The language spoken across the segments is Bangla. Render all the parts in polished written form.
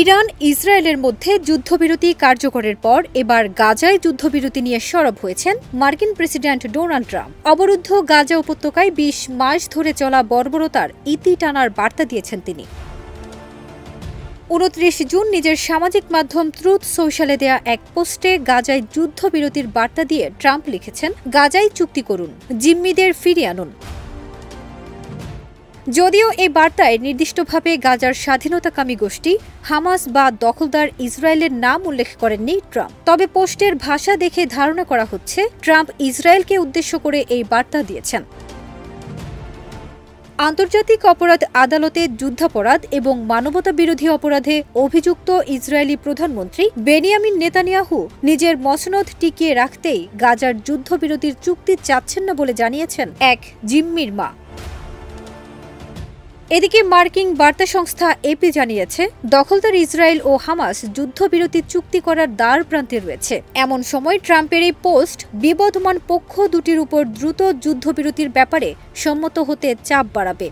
ইরান ইসরায়েলের মধ্যে যুদ্ধবিরতি কার্যকরের পর এবার গাজায় যুদ্ধবিরতি নিয়ে সরব হয়েছেন মার্কিন প্রেসিডেন্ট ডোনাল্ড ট্রাম্প। অবরুদ্ধ গাজা উপত্যকায় ২০ মাস ধরে চলা বর্বরতার ইতি টানার বার্তা দিয়েছেন তিনি। ২৯ জুন নিজের সামাজিক মাধ্যম ট্রুথ সোশ্যালে দেয়া এক পোস্টে গাজায় যুদ্ধবিরতির বার্তা দিয়ে ট্রাম্প লিখেছেন, গাজায় চুক্তি করুন, জিম্মিদের ফিরিয়ে আনুন। যদিও এই বার্তায় নির্দিষ্টভাবে গাজার স্বাধীনতাকামী গোষ্ঠী হামাস বা দখলদার ইসরায়েলের নাম উল্লেখ করেননি ট্রাম্প, তবে পোস্টের ভাষা দেখে ধারণা করা হচ্ছে ট্রাম্প ইসরায়েলকে উদ্দেশ্য করে এই বার্তা দিয়েছেন। আন্তর্জাতিক অপরাধ আদালতে যুদ্ধাপরাধ এবং মানবতাবিরোধী অপরাধে অভিযুক্ত ইসরায়েলি প্রধানমন্ত্রী বেনিয়ামিন নেতানিয়াহু নিজের মসনদ টিকিয়ে রাখতেই গাজার যুদ্ধবিরতির চুক্তি চাচ্ছেন না বলে জানিয়েছেন এক জিম্মির মা। এদিকে মার্কিন বার্তা সংস্থা এপি জানিয়েছে, দখলদার ইসরায়েল ও হামাস যুদ্ধবিরতি চুক্তি করার দ্বার প্রান্তে রয়েছে। এমন সময় ট্রাম্পের এই পোস্ট বিবদমান পক্ষ দুটির উপর দ্রুত যুদ্ধবিরতির ব্যাপারে সম্মত হতে চাপ বাড়াবে।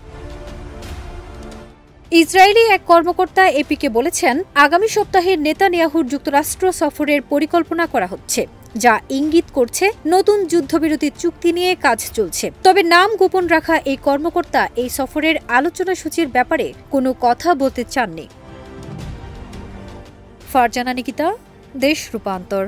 ইসরায়েলি এক কর্মকর্তা এপিকে বলেছেন, আগামী সপ্তাহে নেতানিয়াহুর যুক্তরাষ্ট্র সফরের পরিকল্পনা করা হচ্ছে, যা ইঙ্গিত করছে নতুন যুদ্ধবিরতি চুক্তি নিয়ে কাজ চলছে। তবে নাম গোপন রাখা এই কর্মকর্তা এই সফরের আলোচনা সূচির ব্যাপারে কোনো কথা বলতে চাননি। ফারজানা নিকিতা, দেশ রূপান্তর।